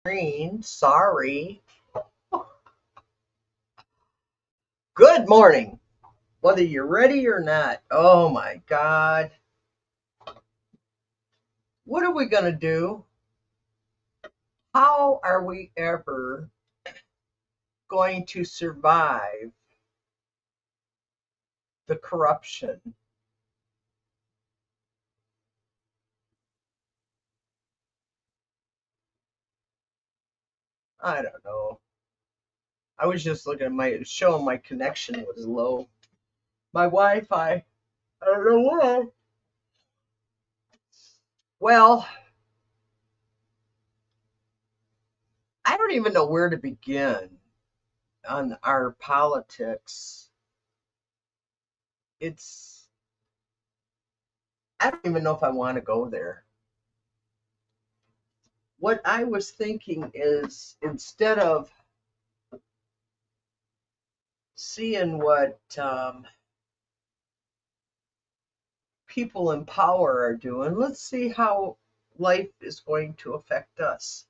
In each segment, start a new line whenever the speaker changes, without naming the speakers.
Green, sorry. Good morning, whether you're ready or not. Oh my God. What are we going to do? How are we ever going to survive the corruption? I don't know. I was just looking at showing my connection was low. My Wi Fi. I don't know why. Well, I don't even know where to begin on our politics. It's, I don't even know if I want to go there. What I was thinking is instead of seeing what people in power are doing, let's see how life is going to affect us.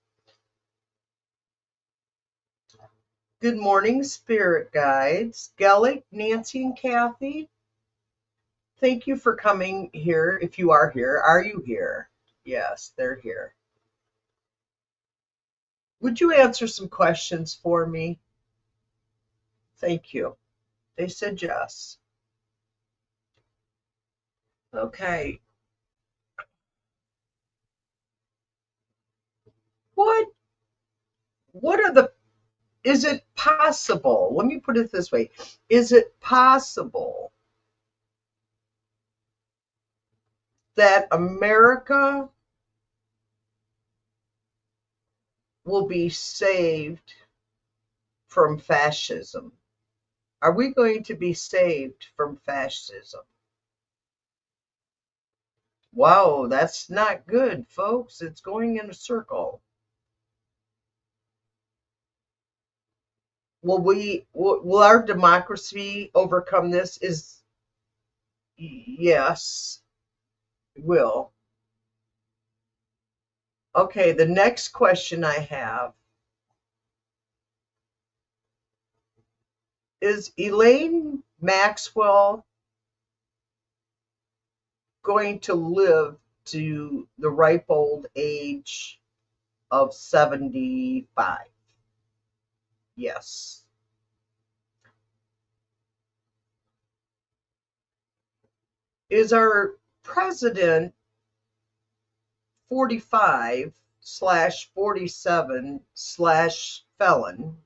Good morning, spirit guides. Gellick, Nancy, and Kathy, thank you for coming here. If you are here, are you here? Yes, they're here. Would you answer some questions for me? Thank you. They said yes. Okay. What what are the is it possible? Let me put it this way. Is it possible that America will be saved from fascism? Are we going to be saved from fascism? Wow, that's not good, folks. It's going in a circle. Will our democracy overcome this? Is yes, will. Okay, the next question I have is Elaine Maxwell going to live to the ripe old age of 75? Yes. Is our president 45/47/felon?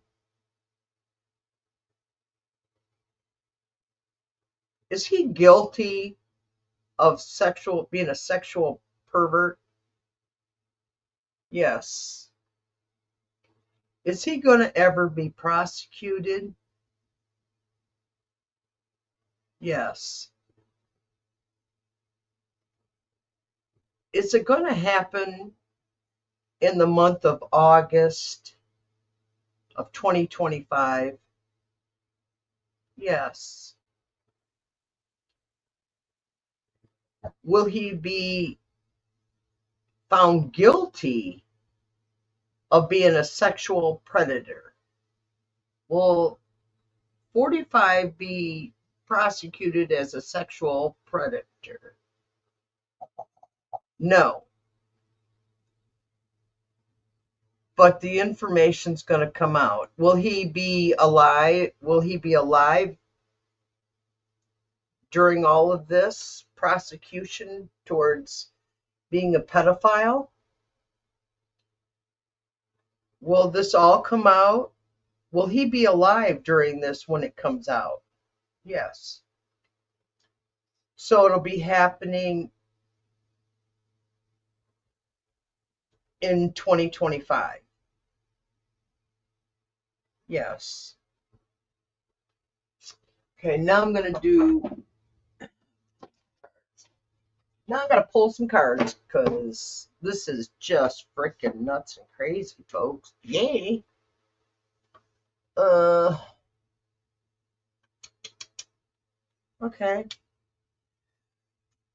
Is he guilty of being a sexual pervert? Yes. Is he going to ever be prosecuted? Yes. Is it going to happen in the month of August of 2025? Yes. Will he be found guilty of being a sexual predator? Will 45 be prosecuted as a sexual predator? No. But the information's going to come out. Will he be alive? Will he be alive during all of this prosecution towards being a pedophile? Will this all come out? Will he be alive during this when it comes out? Yes. So it'll be happening in 2025. Yes. Okay, now I'm going to do, now I'm going to pull some cards because this is just freaking nuts and crazy, folks. Yay. Uh, okay.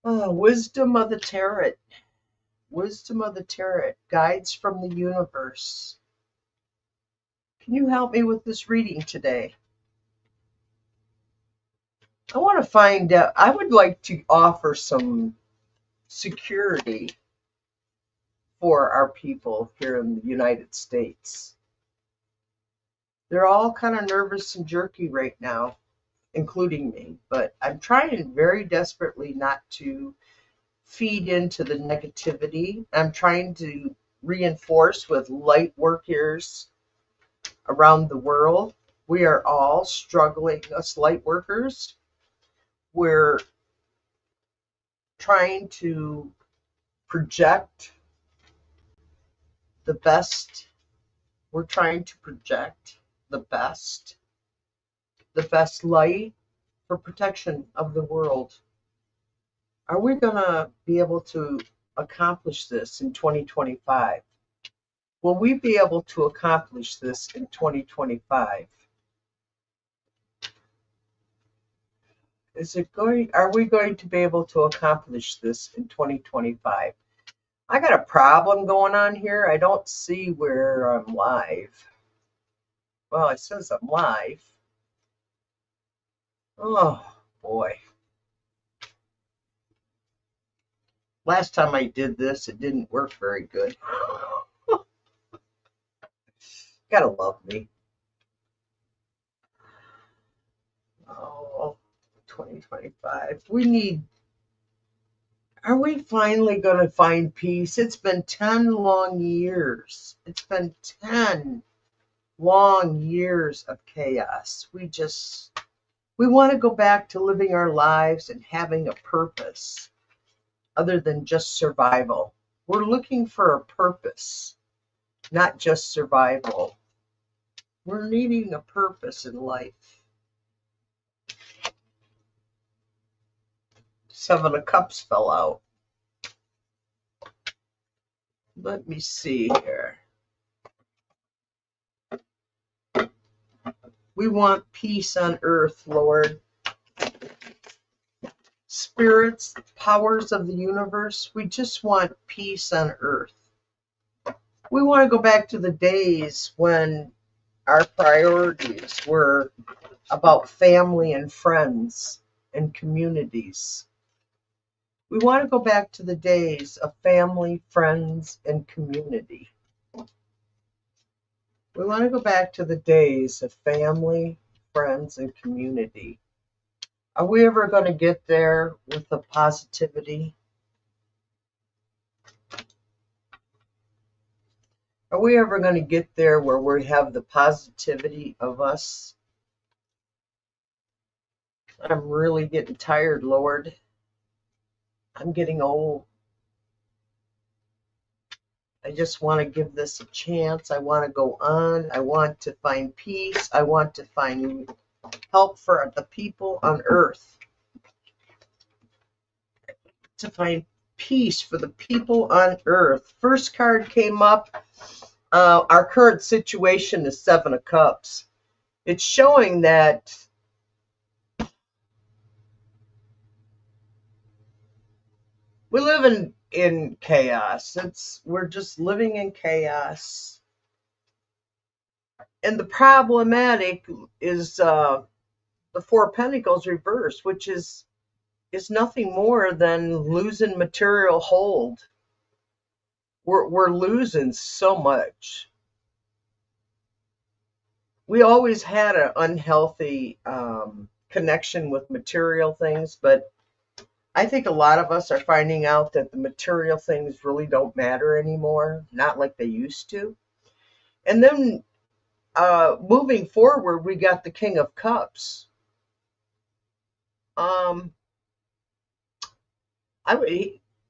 Wisdom of the Tarot. Wisdom of the Tarot. Guides from the universe. Can you help me with this reading today? I want to find out, I would like to offer some security for our people here in the United States. They're all kind of nervous and jerky right now, including me, but I'm trying very desperately not to feed into the negativity. I'm trying to reinforce with light workers around the world. We are all struggling, us light workers. We're trying to project the best. We're trying to project the best light for protection of the world. Are we going to be able to accomplish this in 2025? Will we be able to accomplish this in 2025? Are we going to be able to accomplish this in 2025? I got a problem going on here. I don't see where I'm live. Well, it says I'm live. Oh, boy. Last time I did this, it didn't work very good. Gotta love me. Oh, 2025. Are we finally going to find peace? It's been 10 long years. It's been 10 long years of chaos. We want to go back to living our lives and having a purpose other than just survival. We're looking for a purpose, not just survival. We're needing a purpose in life. Seven of Cups fell out. Let me see here. We want peace on earth, Lord. Spirits, powers of the universe, we just want peace on earth. We want to go back to the days when our priorities were about family and friends and communities. We want to go back to the days of family, friends, and community. We want to go back to the days of family, friends, and community. Are we ever going to get there with the positivity? Are we ever going to get there where we have the positivity of us? I'm really getting tired, Lord. I'm getting old. I just want to give this a chance. I want to go on. I want to find peace. I want to find help for the people on earth. To find peace for the people on earth. First card came up. Our current situation is Seven of Cups. It's showing that we live in chaos. We're just living in chaos. And the problematic is the Four of Pentacles reversed, which is nothing more than losing material hold. We're losing so much. We always had an unhealthy connection with material things, but I think a lot of us are finding out that the material things really don't matter anymore, not like they used to. And then moving forward, we got the King of Cups.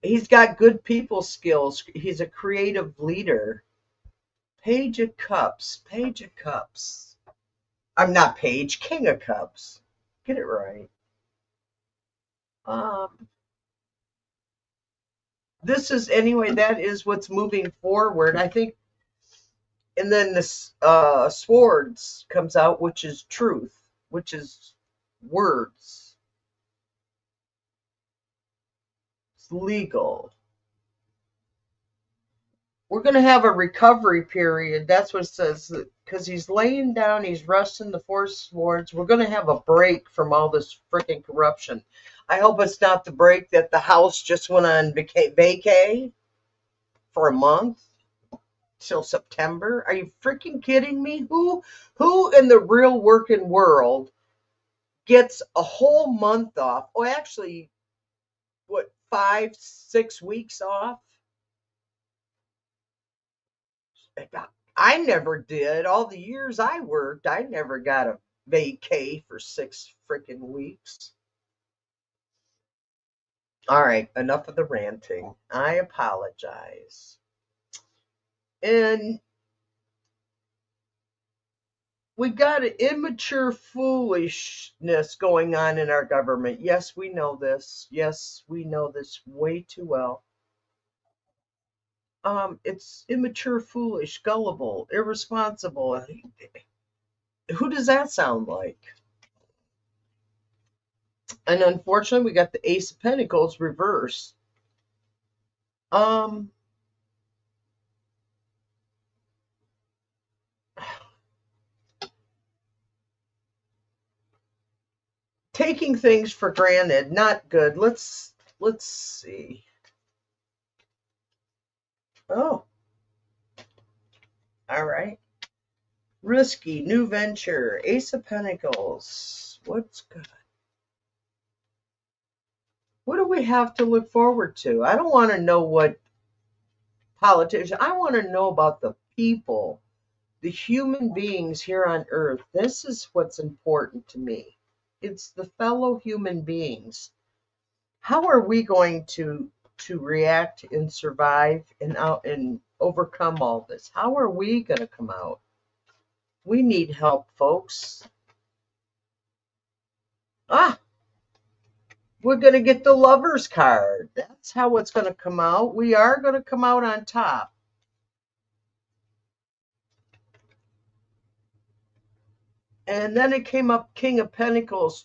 He's got good people skills. He's a creative leader. Page of Cups. Page of Cups. I'm not Page. King of Cups. Get it right. This is, anyway, that is what's moving forward, I think. And then this Swords comes out, which is truth, which is words. It's legal. We're going to have a recovery period. That's what it says. Because he's laying down, he's resting the force wards. We're going to have a break from all this freaking corruption. I hope it's not the break that the House just went on vacay for a month till September. Are you freaking kidding me? Who in the real working world gets a whole month off? Oh, actually, what, 5-6 weeks off? I never did. All the years I worked, I never got a vacay for 6 freaking weeks. All right, enough of the ranting. I apologize. And we got an immature foolishness going on in our government. Yes, we know this. Yes, we know this way too well. It's immature, foolish, gullible, irresponsible. Who does that sound like? And unfortunately, we got the Ace of Pentacles reversed. Taking things for granted, not good. Let's see. Oh, all right. Risky, new venture, Ace of Pentacles. What's good? What do we have to look forward to? I don't want to know what politician. I want to know about the people, the human beings here on earth. This is what's important to me. It's the fellow human beings. How are we going to react and survive and overcome all this? How are we going to come out? We need help, folks. We're going to get the Lover's card. That's how it's going to come out. We are going to come out on top. And then it came up King of Pentacles,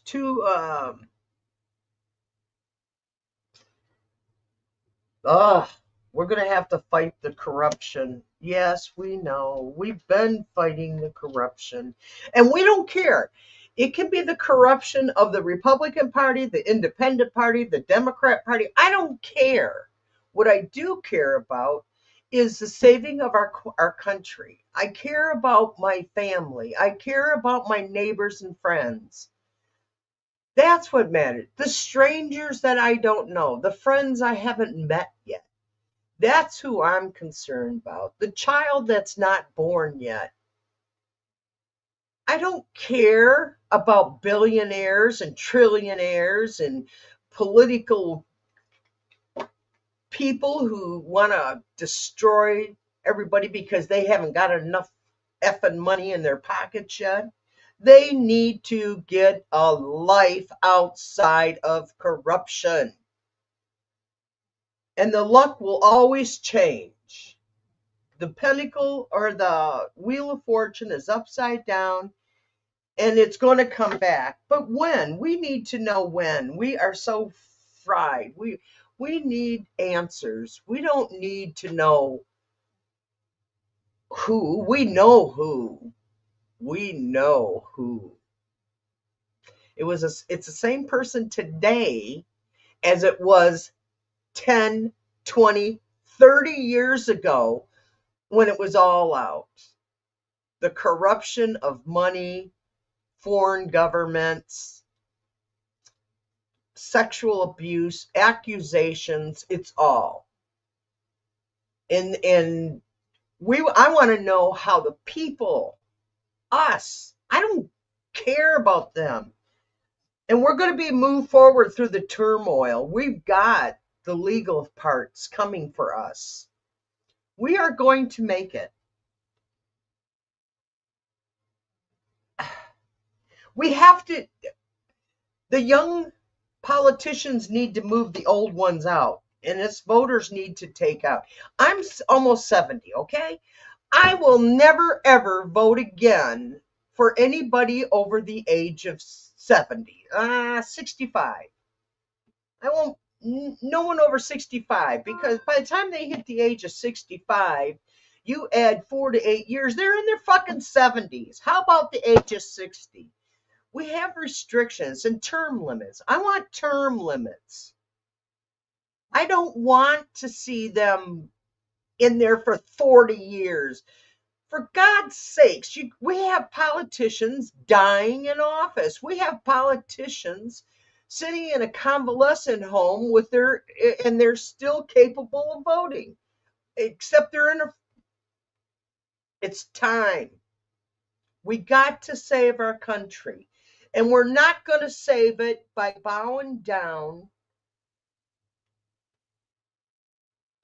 we're going to have to fight the corruption. Yes, we know. We've been fighting the corruption. And we don't care. It can be the corruption of the Republican Party, the Independent Party, the Democrat Party. I don't care. What I do care about is the saving of our country. I care about my family. I care about my neighbors and friends. That's what matters. The strangers that I don't know, the friends I haven't met yet. That's who I'm concerned about. The child that's not born yet. I don't care about billionaires and trillionaires and political people who want to destroy everybody because they haven't got enough effing money in their pockets yet. They need to get a life outside of corruption. And the luck will always change. The pentacle or the wheel of fortune is upside down and it's going to come back. But when? We need to know when. We are so fried. We need answers. We don't need to know who. We know who. We know who. It's the same person today as it was 10, 20, 30 years ago when it was all out. The corruption of money, foreign governments, sexual abuse, accusations, it's all. And I want to know how the people, us, I don't care about them. And we're going to be moved forward through the turmoil. We've got the legal parts coming for us. We are going to make it. We have to, the young politicians need to move the old ones out, and us voters need to take out. I'm almost 70, okay? I will never, ever vote again for anybody over the age of 70, 65. I won't no one over 65, because by the time they hit the age of 65, you add 4 to 8 years, they're in their fucking 70s. How about the age of 60? We have restrictions and term limits. I want term limits. I don't want to see them in there for 40 years. For God's sakes, we have politicians dying in office. We have politicians sitting in a convalescent home and they're still capable of voting, except it's time. We got to save our country, and we're not going to save it by bowing down.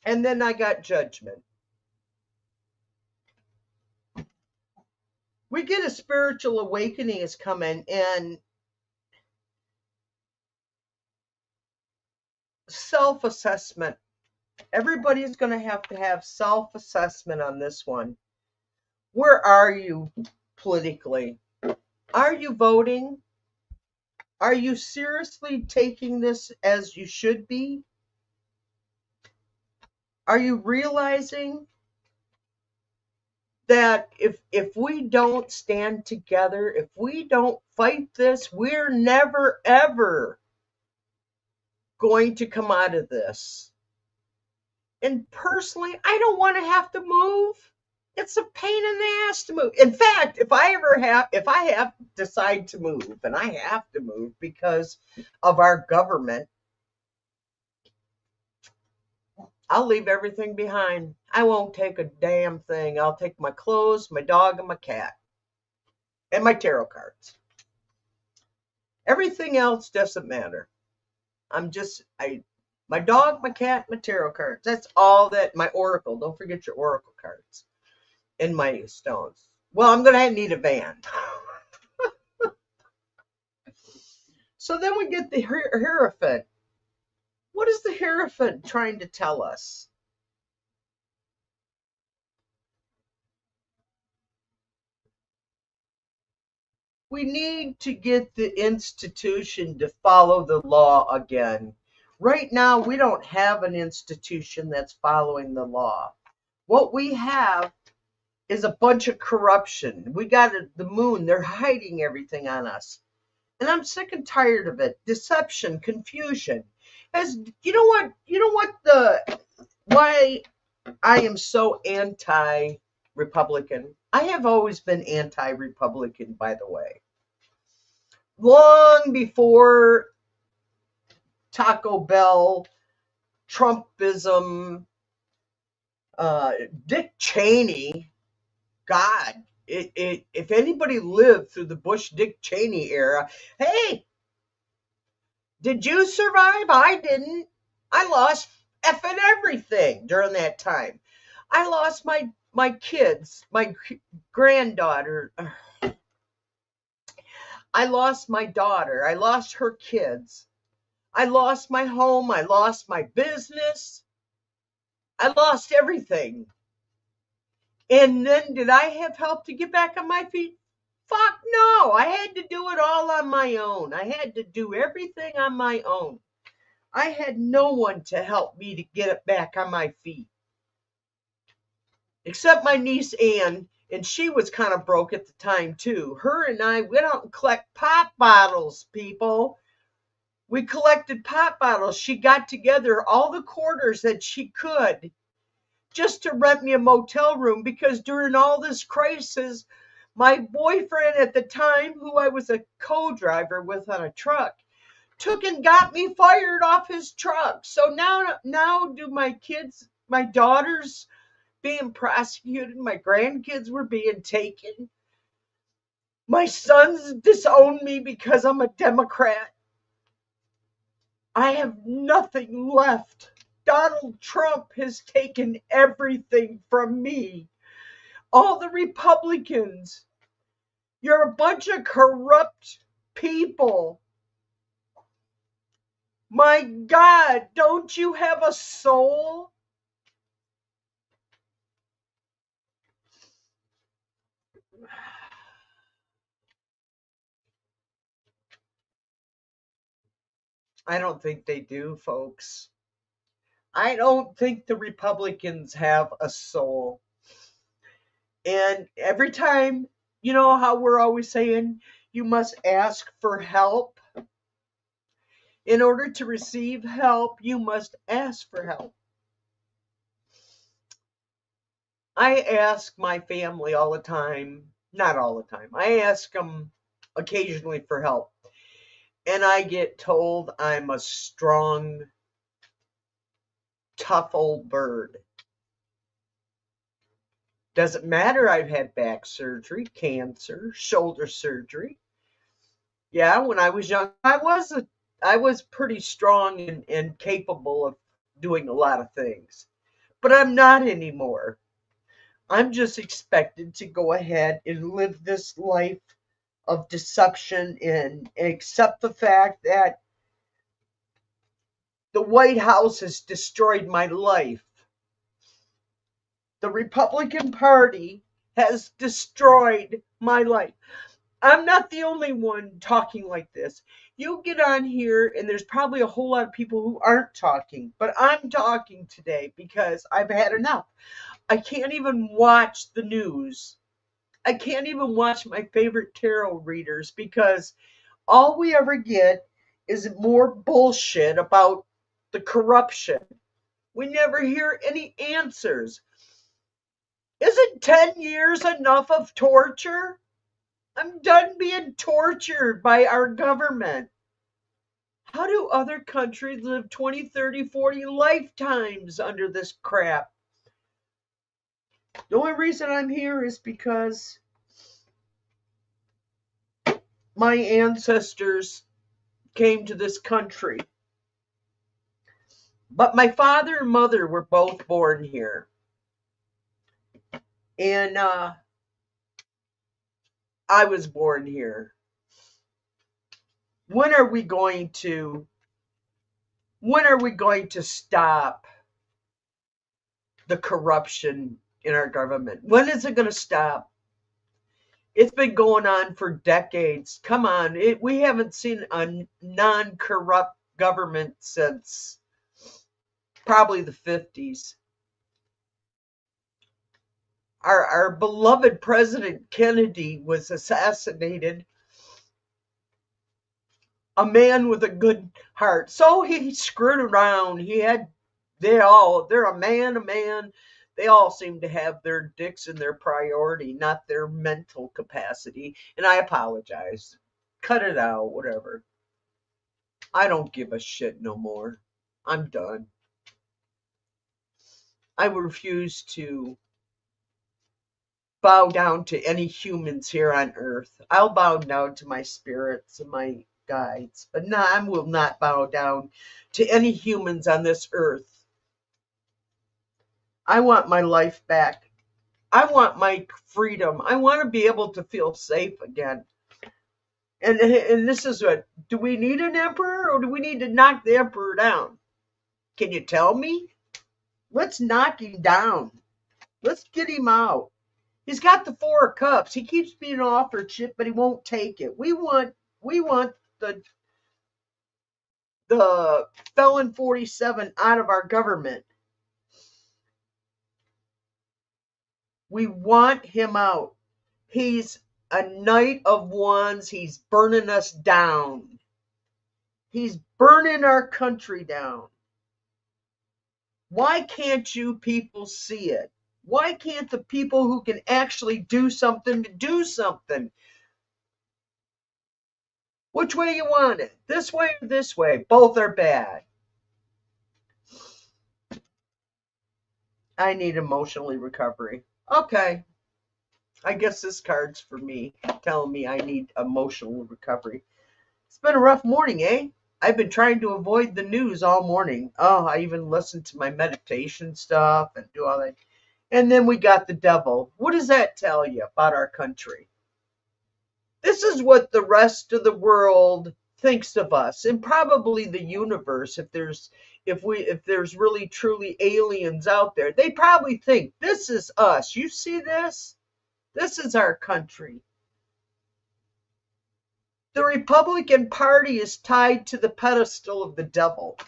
And then I got judgment. We get a spiritual awakening is coming, and self-assessment. Everybody's going to have self-assessment on this one. Where are you politically? Are you voting? Are you seriously taking this as you should be? Are you realizing that if we don't stand together, if we don't fight this, we're never ever going to come out of this? And personally, I don't want to have to move. It's a pain in the ass to move. In fact, if I have decide to move, and I have to move because of our government, I'll leave everything behind. I won't take a damn thing. I'll take my clothes, my dog, and my cat, and my tarot cards. Everything else doesn't matter. My dog, my cat, my tarot cards. That's all that. My oracle. Don't forget your oracle cards and my stones. Well, I'm gonna need a van. So then we get the Hierophant. What is the Hierophant trying to tell us? We need to get the institution to follow the law again. Right now, we don't have an institution that's following the law. What we have is a bunch of corruption. We got the moon. They're hiding everything on us. And I'm sick and tired of it. Deception, confusion. As why I am so anti-Republican. I have always been anti-Republican, by the way. Long before Taco Bell, Trumpism, Dick Cheney, God, if anybody lived through the Bush Dick Cheney era, hey, did you survive? I didn't. I lost effing everything during that time. I lost my kids, my granddaughter. I lost my daughter. I lost her kids. I lost my home. I lost my business. I lost everything. And then did I have help to get back on my feet? Fuck no. I had to do it all on my own. I had to do everything on my own. I had no one to help me to get it back on my feet. Except my niece Ann, and she was kind of broke at the time too. Her and I went out and collect pop bottles, people. We collected pop bottles. She got together all the quarters that she could just to rent me a motel room, because during all this crisis, my boyfriend at the time, who I was a co-driver with on a truck, took and got me fired off his truck. So now do my kids, my daughters being prosecuted, my grandkids were being taken. My sons disown me because I'm a Democrat. I have nothing left. Donald Trump has taken everything from me. All the Republicans, you're a bunch of corrupt people. My God, don't you have a soul? I don't think they do, folks. I don't think the Republicans have a soul. And every time, you know how we're always saying you must ask for help? In order to receive help, you must ask for help. I ask my family all the time, not all the time, I ask them occasionally for help. And I get told I'm a strong, tough old bird. Doesn't matter, I've had back surgery, cancer, shoulder surgery. Yeah, when I was young, I was pretty strong and capable of doing a lot of things. But I'm not anymore. I'm just expected to go ahead and live this life of deception and accept the fact that the White House has destroyed my life. The Republican Party has destroyed my life. I'm not the only one talking like this. You get on here, and there's probably a whole lot of people who aren't talking, but I'm talking today because I've had enough. I can't even watch the news. I can't even watch my favorite tarot readers because all we ever get is more bullshit about the corruption. We never hear any answers. Isn't 10 years enough of torture? I'm done being tortured by our government. How do other countries live 20, 30, 40 lifetimes under this crap? The only reason I'm here is because my ancestors came to this country. But my father and mother were both born here. And I was born here. When are we going to stop the corruption in our government? When is it going to stop? It's been going on for decades. Come on, we haven't seen a non-corrupt government since probably the 50s. Our beloved President Kennedy was assassinated, a man with a good heart. So he screwed around. They're a man. They all seem to have their dicks in their priority, not their mental capacity. And I apologize. Cut it out, whatever. I don't give a shit no more. I'm done. I refuse to bow down to any humans here on earth. I'll bow down to my spirits and my guides, but no, I will not bow down to any humans on this earth. I want my life back. I want my freedom. I want to be able to feel safe again. And this is what, do we need an emperor or do we need to knock the emperor down? Can you tell me? Let's knock him down. Let's get him out. He's got the 4 of Cups. He keeps being offered shit, but he won't take it. We want the felon 47 out of our government. We want him out. He's a Knight of Wands. He's burning us down. He's burning our country down. Why can't you people see it? Why can't the people who can actually do something do something? Which way you want it? This way or this way? Both are bad. I need emotionally recovery. Okay. I guess this card's for me, telling me I need emotional recovery. It's been a rough morning, eh? I've been trying to avoid the news all morning. Oh, I even listened to my meditation stuff and do all that. And then we got the devil. What does that tell you about our country? This is what the rest of the world thinks of us, and probably the universe. If there's really truly aliens out there, they probably think this is us. You see this? This is our country. The Republican Party is tied to the pedestal of the devil.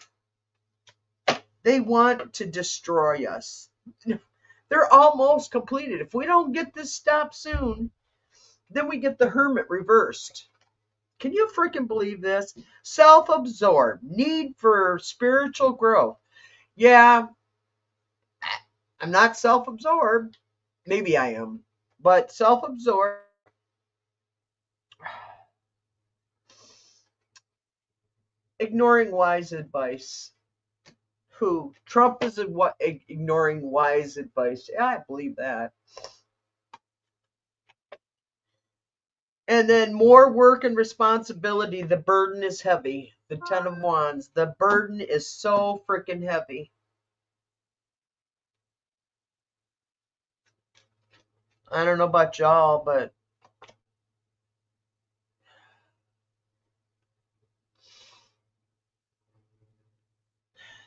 They want to destroy us. They're almost completed. If we don't get this stopped soon, then we get the hermit reversed. Can you freaking believe this? Self-absorbed, need for spiritual growth. Yeah, I'm not self-absorbed. Maybe I am, but self-absorbed. Ignoring wise advice. Who? Trump is ignoring wise advice. Yeah, I believe that. And then more work and responsibility. The burden is heavy. The Ten of Wands. The burden is so freaking heavy. I don't know about y'all, but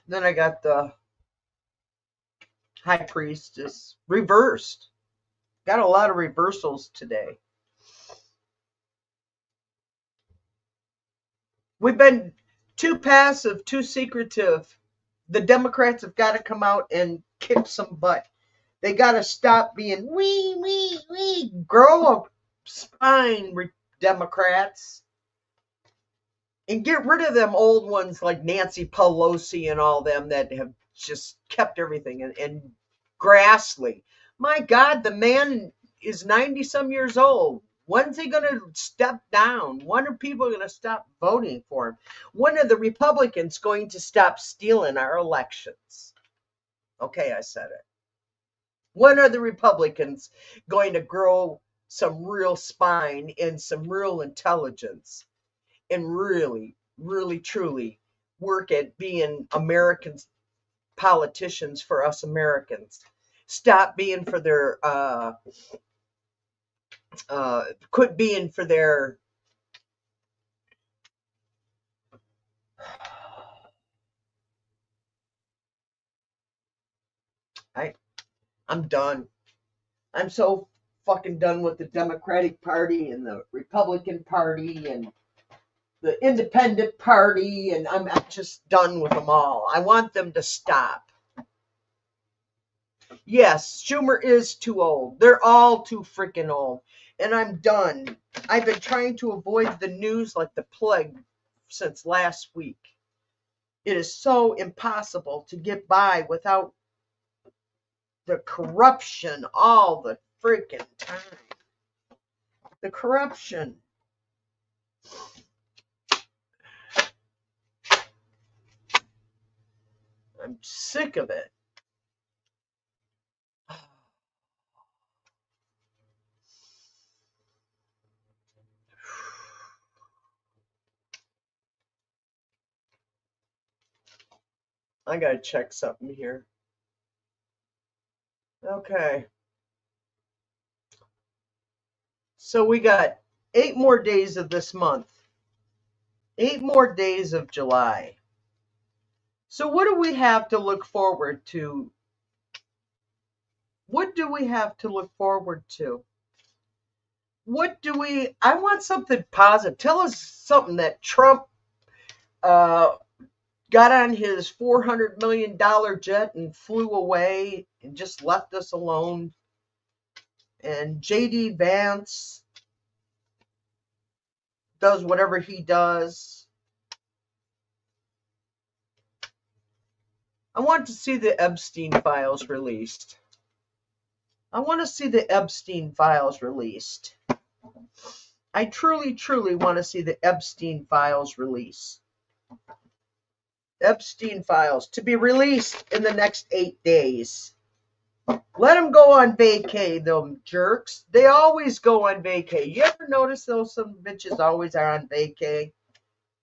then I got the High Priestess reversed. Got a lot of reversals today. We've been too passive, too secretive. The Democrats have got to come out and kick some butt. They got to stop being we. Grow a spine, Democrats. And get rid of them old ones like Nancy Pelosi and all them that have just kept everything. And Grassley. My God, the man is 90 some years old. When's he going to step down? When are people going to stop voting for him? When are the Republicans going to stop stealing our elections? Okay, I said it. When are the Republicans going to grow some real spine and some real intelligence and really, really, truly work at being American politicians for us Americans? Stop being for their quit being for their I'm done. I'm so fucking done with the Democratic Party and the Republican Party and the Independent Party, and I'm just done with them all. I want them to stop. Yes, Schumer is too old. They're all too freaking old. And I'm done. I've been trying to avoid the news like the plague since last week. It is so impossible to get by without the corruption all the freaking time. The corruption. I'm sick of it. I gotta check something here. Okay. So we got 8 more days of this month. 8 more days of July. So what do we have to look forward to? What do we have to look forward to? I want something positive. Tell us something that Trump got on his $400 million jet and flew away and just left us alone. And J.D. Vance does whatever he does. I want to see the Epstein files released. I want to see the Epstein files released. I truly, truly want to see the Epstein files released. Epstein files to be released in the next 8 days. Let them go on vacay, them jerks. They always go on vacay. You ever notice those some bitches always are on vacay?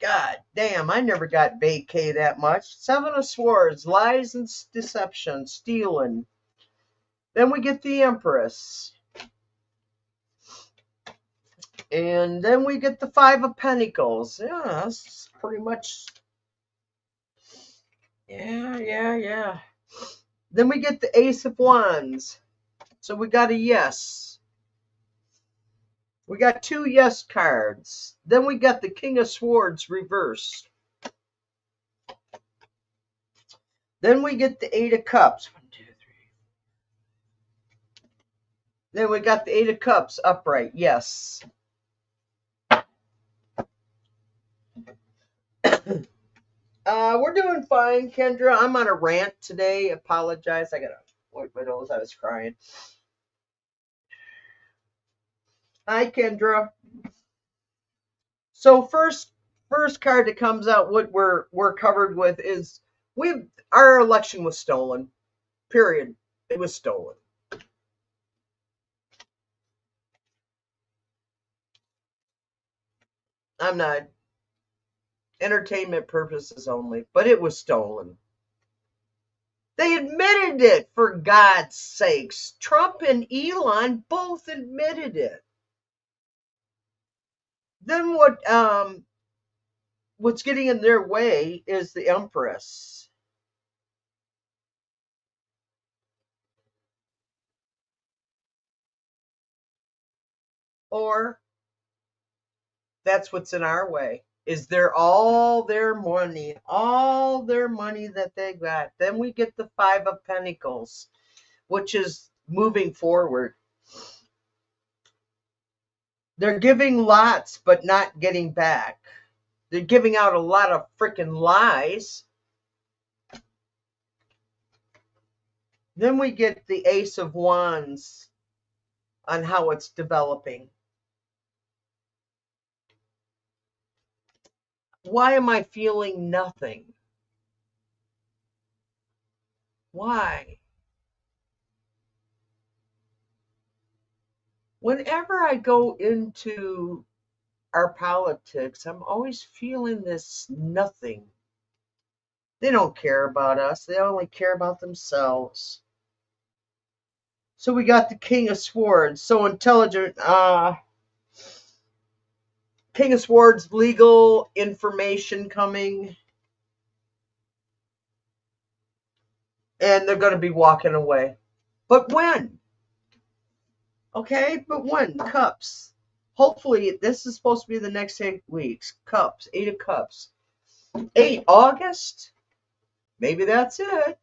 God damn, I never got vacay that much. 7 of Swords, lies and deception, stealing. Then we get the Empress. And then we get the 5 of Pentacles. Yeah, that's pretty much. Yeah. Then we get the Ace of Wands. So we got a yes. We got 2 yes cards. Then we got the King of Swords reversed. Then we get the 8 of Cups. 1, 2, 3. Then we got the 8 of Cups upright. Yes. We're doing fine, Kendra. I'm on a rant today. Apologize. I gotta wipe my nose. I was crying. Hi, Kendra. So first card that comes out, what we're covered with is our election was stolen. Period. It was stolen. I'm not. Entertainment purposes only, but it was stolen. They admitted it, for God's sakes. Trump and Elon both admitted it. Then what's getting in their way is the Empress. Or that's what's in our way. Is all their money that they got. Then we get the 5 of Pentacles, which is moving forward. They're giving lots, but not getting back. They're giving out a lot of freaking lies. Then we get the Ace of Wands on how it's developing. Why am I feeling nothing? Why? Whenever I go into our politics, I'm always feeling this nothing. They don't care about us. They only care about themselves. So we got the King of Swords. So intelligent. King of Swords, legal information coming. And they're going to be walking away. But when? Okay, but when? Cups. Hopefully, this is supposed to be the next 8 weeks. Cups. 8 of Cups. 8 August? Maybe that's it.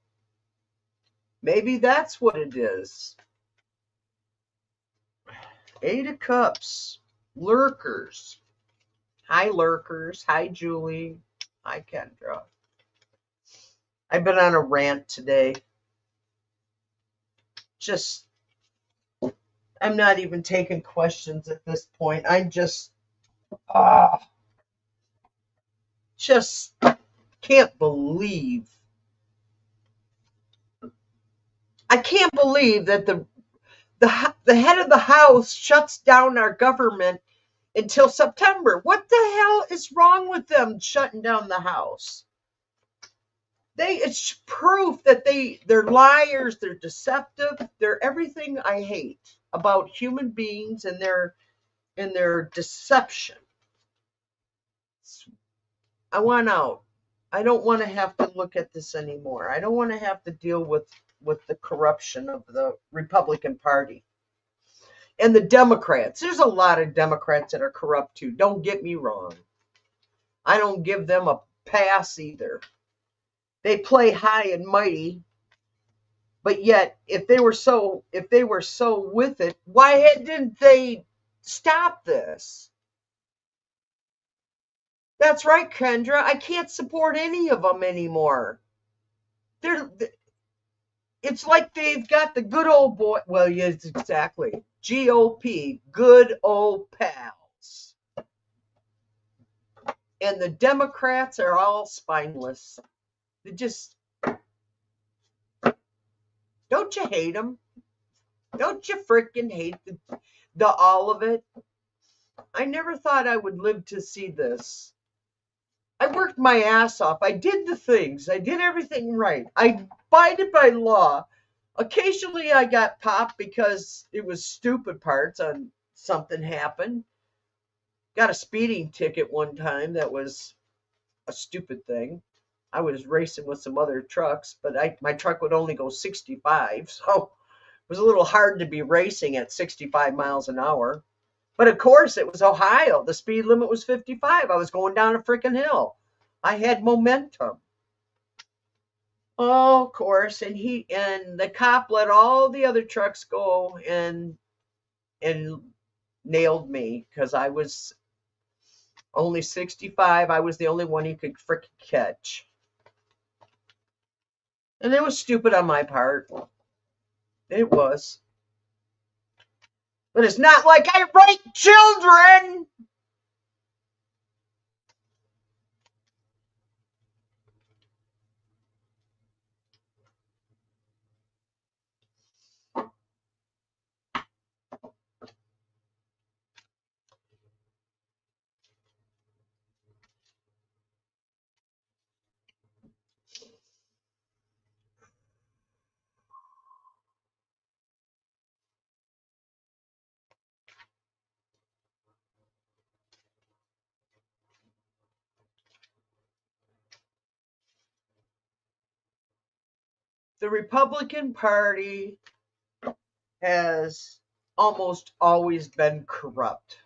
Maybe that's what it is. 8 of Cups. Lurkers. Hi, Lurkers. Hi, Julie. Hi, Kendra. I've been on a rant today. I'm not even taking questions at this point. I'm just can't believe. I can't believe that the head of the House shuts down our government until September. What the hell is wrong with them shutting down the House? It's proof that they're liars, they're deceptive, they're everything I hate about human beings and their deception. I want out. I don't want to have to look at this anymore. I don't want to have to deal with the corruption of the Republican Party. And the Democrats. There's a lot of Democrats that are corrupt too. Don't get me wrong. I don't give them a pass either. They play high and mighty, but yet if they were so with it, why didn't they stop this? That's right, Kendra. I can't support any of them anymore. It's like they've got the good old boy. Well, yes, exactly. GOP, good old pals. And the Democrats are all spineless. They just, don't you hate them? Don't you freaking hate the all of it? I never thought I would live to see this. I worked my ass off. I did the things. I did everything right. I abided by law. Occasionally I got popped because it was stupid parts on something happened. Got a speeding ticket one time that was a stupid thing. I was racing with some other trucks, but my truck would only go 65, so it was a little hard to be racing at 65 miles an hour. But of course, it was Ohio. The speed limit was 55. I was going down a freaking hill. I had momentum. Oh, of course, and the cop let all the other trucks go and nailed me because I was only 65. I was the only one he could freaking catch. And it was stupid on my part. It was. But it's not like I rape children. The Republican Party has almost always been corrupt.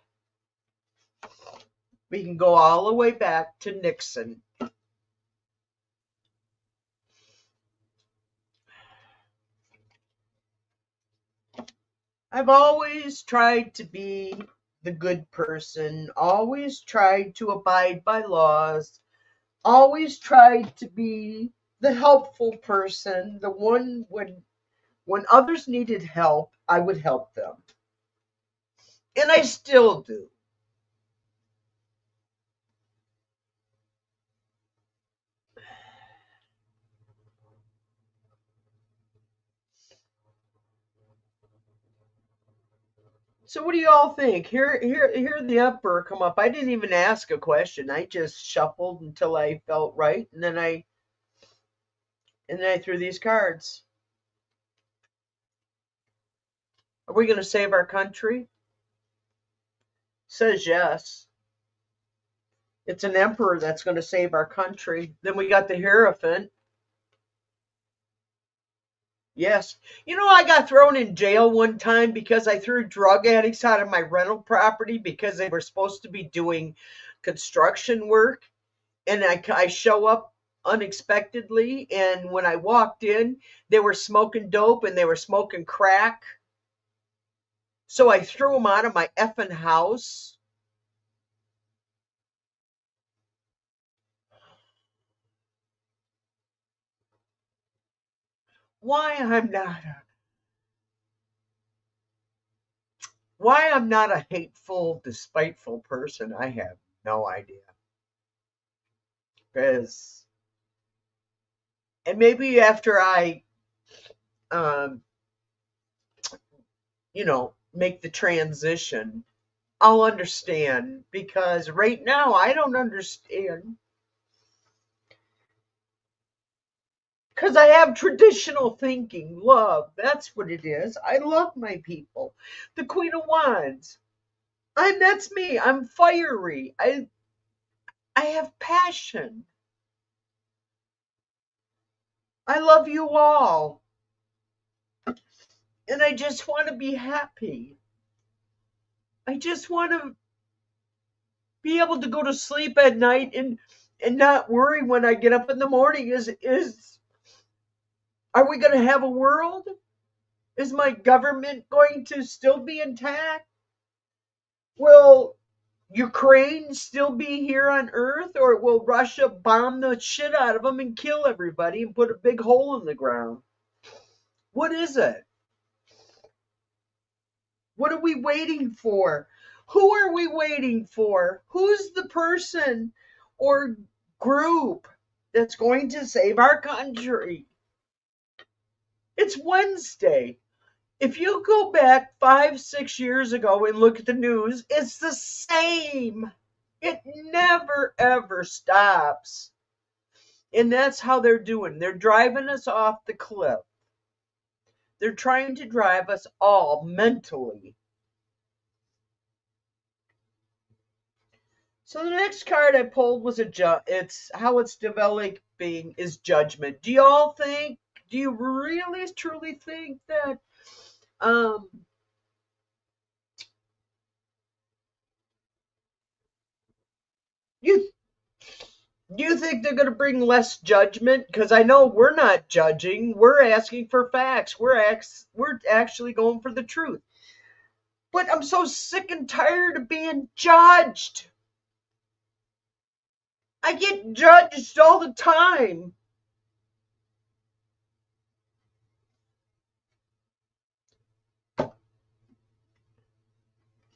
We can go all the way back to Nixon. I've always tried to be the good person, always tried to abide by laws, always tried to be the helpful person, the one when others needed help, I would help them. And I still do. So what do you all think? Here the emperor come up. I didn't even ask a question. I just shuffled until I felt right, and then I threw these cards. Are we going to save our country? Says yes. It's an emperor that's going to save our country. Then we got the Hierophant. Yes. You know, I got thrown in jail one time because I threw drug addicts out of my rental property because they were supposed to be doing construction work. And I show up unexpectedly. And when I walked in, they were smoking dope and they were smoking crack. So I threw them out of my effing house. Why I'm not a hateful, despiteful person, I have no idea. Because, and maybe after I, um, make the transition, I'll understand. Because right now, I don't understand. Because I have traditional thinking, love. That's what it is. I love my people. The Queen of Wands. That's me. I'm fiery. I have passion. I love you all. And I just want to be happy. I just want to be able to go to sleep at night and not worry when I get up in the morning. Is are we going to have a world? Is my government going to still be intact? Will Ukraine still be here on Earth, or will Russia bomb the shit out of them and kill everybody and put a big hole in the ground? What is it? What are we waiting for? Who are we waiting for? Who's the person or group that's going to save our country? It's Wednesday. If you go back 5, 6 years ago and look at the news, it's the same. It never ever stops. And that's how they're doing. They're driving us off the cliff. They're trying to drive us all mentally. So the next card I pulled was it's how it's developing is judgment. Do you really truly think that um You Do you think they're going to bring less judgment? Because I know we're not judging. We're asking for facts. We're actually going for the truth. But I'm so sick and tired of being judged. I get judged all the time.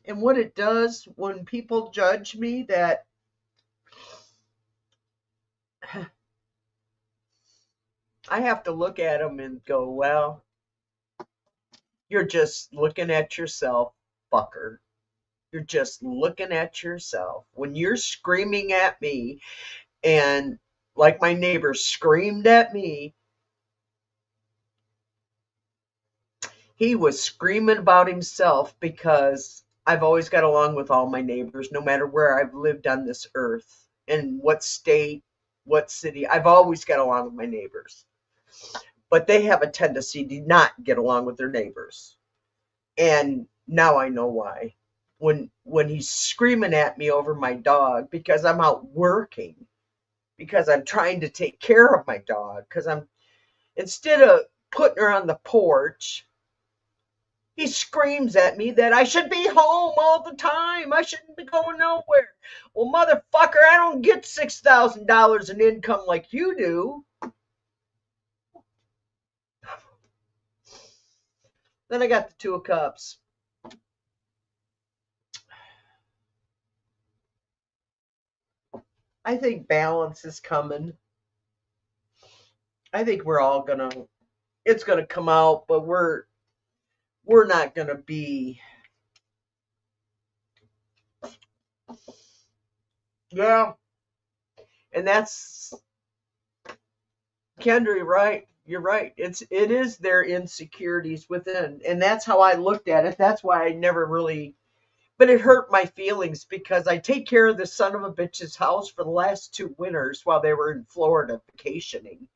And what it does when people judge me, that I have to look at them and go, well, you're just looking at yourself, fucker. You're just looking at yourself. When you're screaming at me, and like my neighbor screamed at me, he was screaming about himself because I've always got along with all my neighbors, no matter where I've lived on this earth, in what state, what city. I've always got along with my neighbors. But they have a tendency to not get along with their neighbors. And now I know why. When he's screaming at me over my dog because I'm out working, because I'm trying to take care of my dog, because I'm, instead of putting her on the porch, he screams at me that I should be home all the time. I shouldn't be going nowhere. Well, motherfucker, I don't get $6,000 in income like you do. Then I got the Two of Cups. I think balance is coming. I think we're all gonna, it's gonna come out, but we're not gonna be. Yeah, and that's Kendra, right? You're right. It is their insecurities within, and that's how I looked at it. That's why I never really, but it hurt my feelings because I take care of the son of a bitch's house for the last 2 winters while they were in Florida vacationing.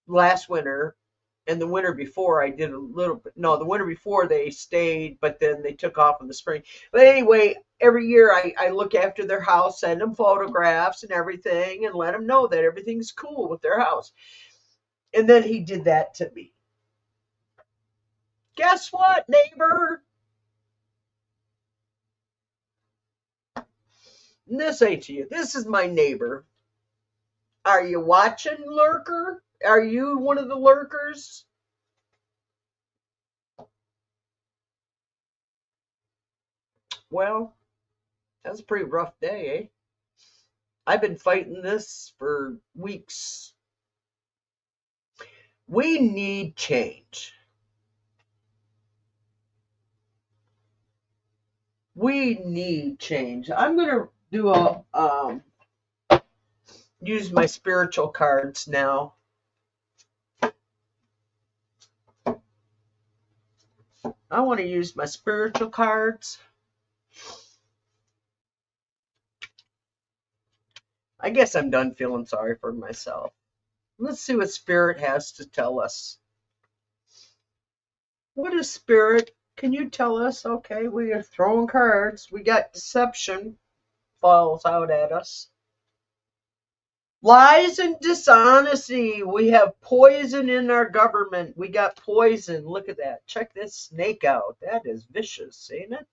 Last winter and the winter before I did a little bit. No, the winter before they stayed, but then they took off in the spring. But anyway, every year I look after their house, send them photographs and everything, and let them know that everything's cool with their house. And then he did that to me. Guess what, neighbor? This ain't you. This is my neighbor. Are you watching, lurker? Are you one of the lurkers? Well, that's a pretty rough day, eh? I've been fighting this for weeks. We need change. We need change. I'm gonna do a use my spiritual cards now. I want to use my spiritual cards. I guess I'm done feeling sorry for myself. Let's see what Spirit has to tell us. What is Spirit? Can you tell us? Okay, we are throwing cards. We got deception falls out at us. Lies and dishonesty. We have poison in our government. We got poison. Look at that. Check this snake out. That is vicious, ain't it?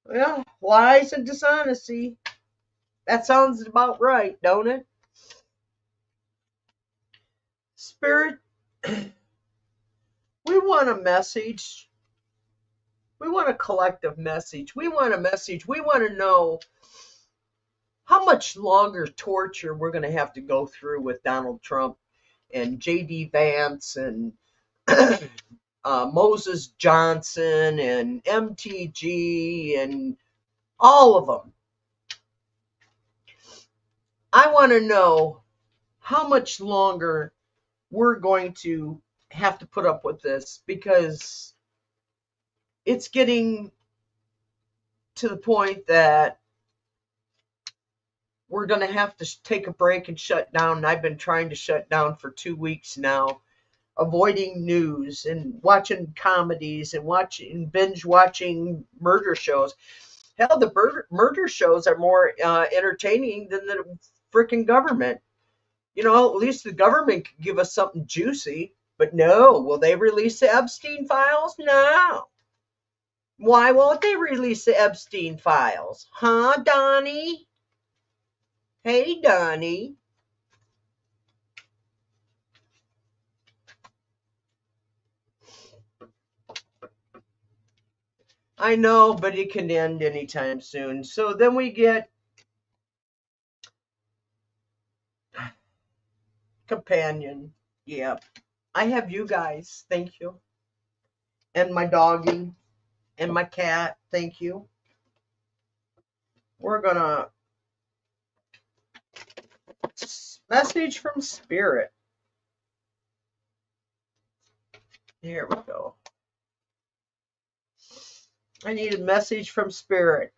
Well, lies and dishonesty. That sounds about right, don't it? Spirit, we want a message. We want a collective message. We want a message. We want to know how much longer torture we're going to have to go through with Donald Trump and J.D. Vance and Moses Johnson and MTG and all of them. I want to know how much longer we're going to have to put up with this, because it's getting to the point that we're going to have to take a break and shut down. And I've been trying to shut down for 2 weeks now, avoiding news and watching comedies and binge watching murder shows. Hell, the murder shows are more entertaining than the freaking government. You know, at least the government could give us something juicy. But no, will they release the Epstein files? No. Why won't they release the Epstein files? Huh, Donnie? Hey, Donnie. I know, but it can end anytime soon. So then we get companion. Yeah. I have you guys. Thank you. And my doggy and my cat. Thank you. We're going to message from Spirit. Here we go. I need a message from Spirit.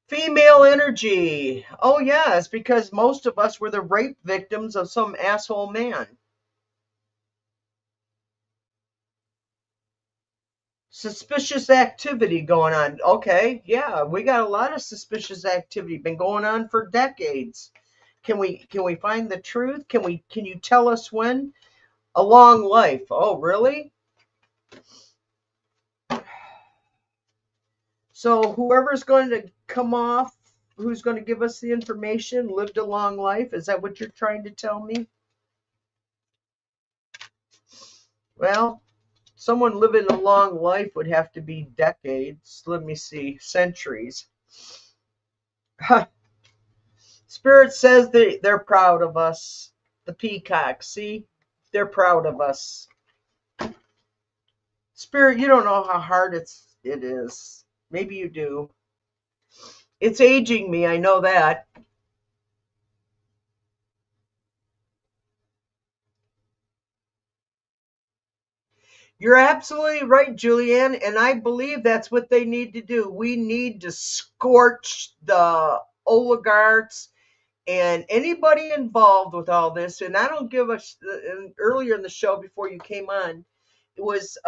Female energy. Oh, yes, because most of us were the rape victims of some asshole man. Suspicious activity going on. Okay, yeah, we got a lot of suspicious activity been going on for decades. Can we find the truth? Can you tell us when? A long life. Oh, really? So whoever's going to come off, who's going to give us the information, lived a long life. Is that what you're trying to tell me? Well, someone living a long life would have to be decades. Let me see, centuries. Spirit says they're proud of us. The peacock, see? They're proud of us. Spirit, you don't know how hard it is. Maybe you do. It's aging me, I know that. You're absolutely right, Julianne, and I believe that's what they need to do. We need to scorch the oligarchs and anybody involved with all this. And I don't give a earlier in the show before you came on, it was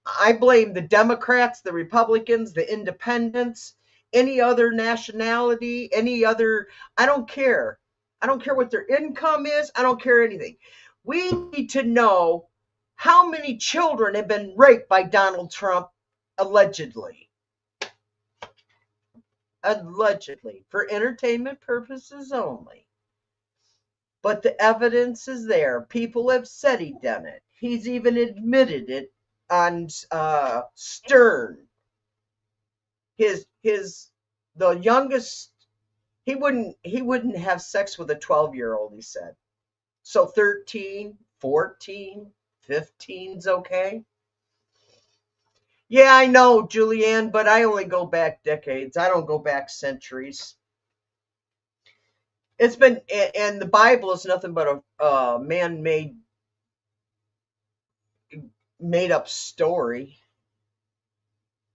I blame the Democrats, the Republicans, the independents, any other nationality, any other, I don't care. I don't care what their income is. I don't care anything. We need to know how many children have been raped by Donald Trump allegedly. Allegedly, for entertainment purposes only. But the evidence is there. People have said he done it. He's even admitted it on Stern. The youngest, he wouldn't have sex with a 12-year-old, he said. So 13, 14, 15's okay. Yeah, I know, Julianne, but I only go back decades. I don't go back centuries. It's been, and the Bible is nothing but a man-made, made-up story.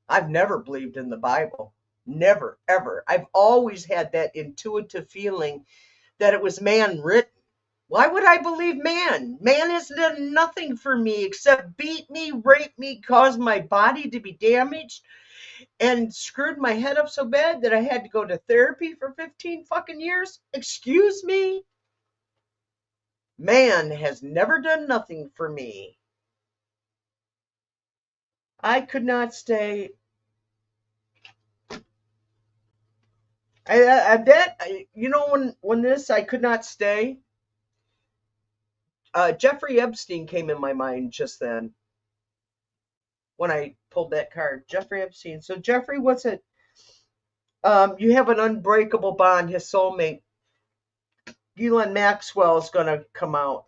I've never believed in the Bible. Never, ever. I've always had that intuitive feeling that it was man written. Why would I believe man? Man has done nothing for me except beat me, rape me, cause my body to be damaged, and screwed my head up so bad that I had to go to therapy for 15 fucking years. Excuse me? Man has never done nothing for me. I could not stay. When this, I could not stay. Jeffrey Epstein came in my mind just then when I pulled that card. Jeffrey Epstein. So Jeffrey, what's it? You have an unbreakable bond. His soulmate, Ghislaine Maxwell, is going to come out.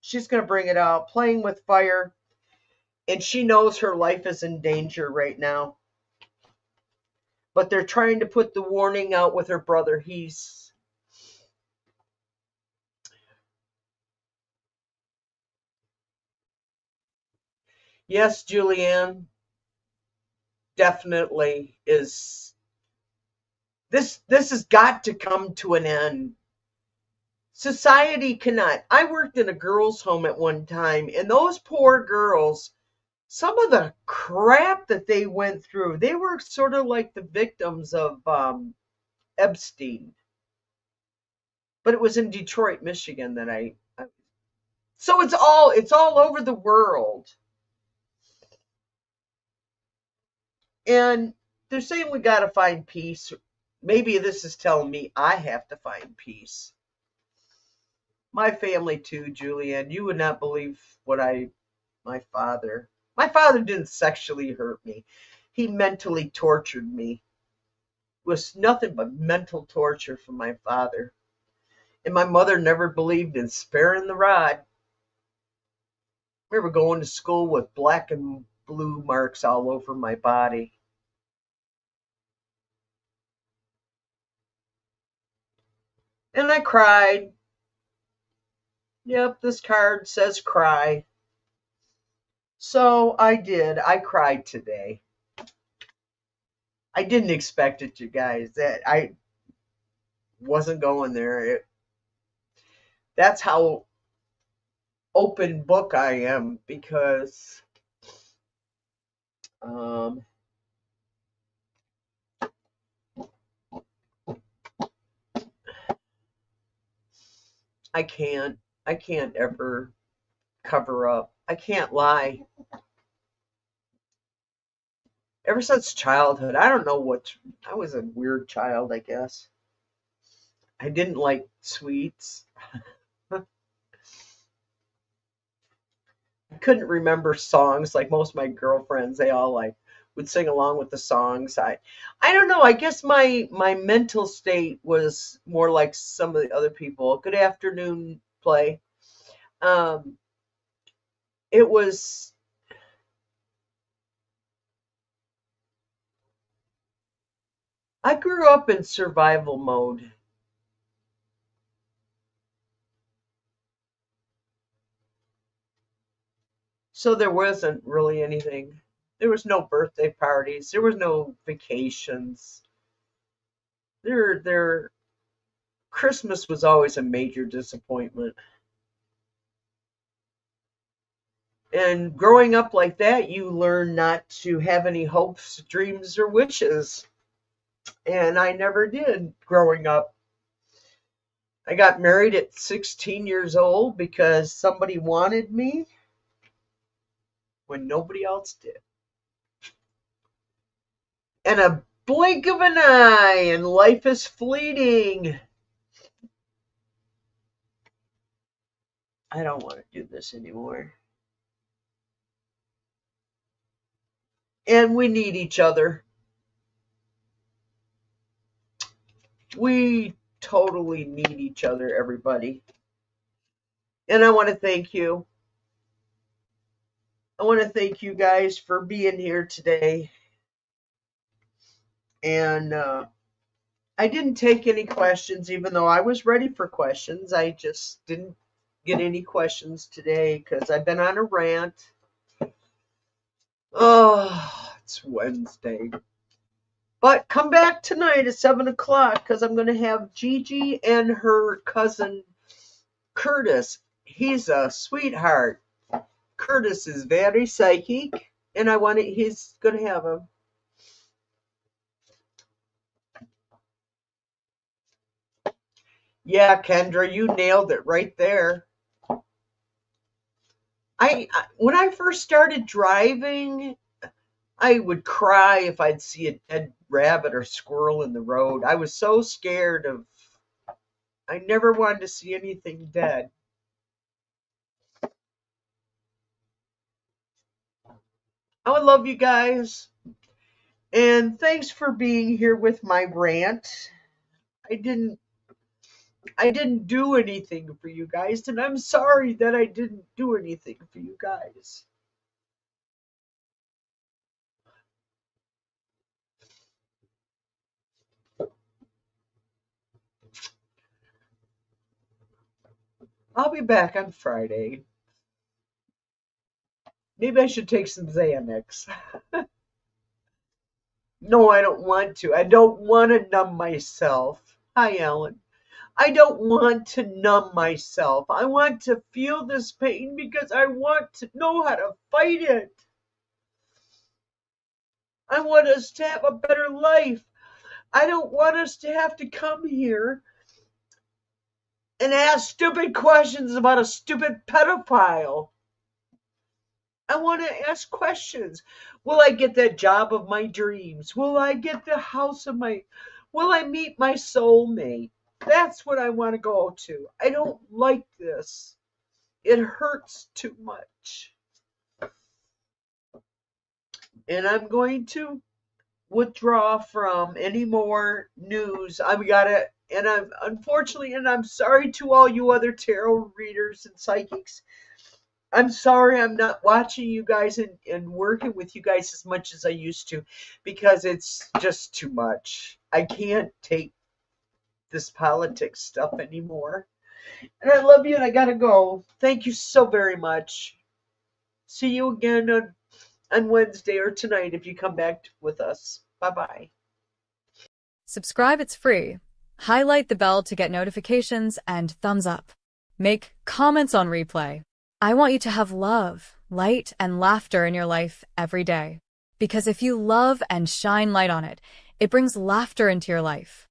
She's going to bring it out. Playing with fire, and she knows her life is in danger right now. But they're trying to put the warning out with her brother. Yes, Julianne, definitely is. This has got to come to an end. Society cannot. I worked in a girls' home at one time, and those poor girls some of the crap that they went through. They were sort of like the victims of Epstein, but it was in Detroit, Michigan that so it's all over the world. And they're saying we got to find peace. Maybe this is telling me I have to find peace. My family too, Julianne. You would not believe what my father didn't sexually hurt me. He mentally tortured me. It was nothing but mental torture from my father. And my mother never believed in sparing the rod. I remember going to school with black and blue marks all over my body. And I cried. Yep, this card says cry. So I did. I cried today. I didn't expect it, you guys. That I wasn't going there. That's how open book I am because um, I can't ever cover up. I can't lie. Ever since childhood, I don't know what I was a weird child, I guess. I didn't like sweets. I couldn't remember songs like most of my girlfriends. They all like would sing along with the songs. I don't know. I guess my mental state was more like some of the other people. Good afternoon, play. Um, it was I grew up in survival mode. So there wasn't really anything. There was no birthday parties. There was no vacations. There Christmas was always a major disappointment. And growing up like that, you learn not to have any hopes, dreams, or wishes. And I never did growing up. I got married at 16 years old because somebody wanted me when nobody else did. And a blink of an eye, and life is fleeting. I don't want to do this anymore. And we need each other. We totally need each other, everybody. And I want to thank you. I want to thank you guys for being here today. And I didn't take any questions, even though I was ready for questions. I just didn't get any questions today because I've been on a rant. Oh, it's Wednesday. But come back tonight at 7 o'clock because I'm going to have Gigi and her cousin Curtis. He's a sweetheart. Curtis is very psychic, and he's going to have him. Yeah, Kendra, you nailed it right there. When I first started driving, I would cry if I'd see a dead rabbit or squirrel in the road. I was so scared of I never wanted to see anything dead. I would love you guys. And thanks for being here with my rant. I didn't I didn't do anything for you guys, and I'm sorry that I didn't do anything for you guys. I'll be back on Friday. Maybe I should take some Xanax. No, I don't want to. I don't want to numb myself. Hi, Ellen. I don't want to numb myself. I want to feel this pain because I want to know how to fight it. I want us to have a better life. I don't want us to have to come here and ask stupid questions about a stupid pedophile. I want to ask questions. Will I get that job of my dreams? Will I get the house of my will I meet my soulmate? That's what I want to go to. I don't like this. It hurts too much. And I'm going to withdraw from any more news. I've got to, and I'm unfortunately, and I'm sorry to all you other tarot readers and psychics. I'm sorry I'm not watching you guys and working with you guys as much as I used to because it's just too much. I can't take this politics stuff anymore. And I love you and I gotta go. Thank you so very much. See you again on Wednesday or tonight if you come back with us. Bye bye.
Subscribe, it's free. Highlight the bell to get notifications and thumbs up. Make comments on replay. I want you to have love, light, and laughter in your life every day. Because if you love and shine light on it, it brings laughter into your life.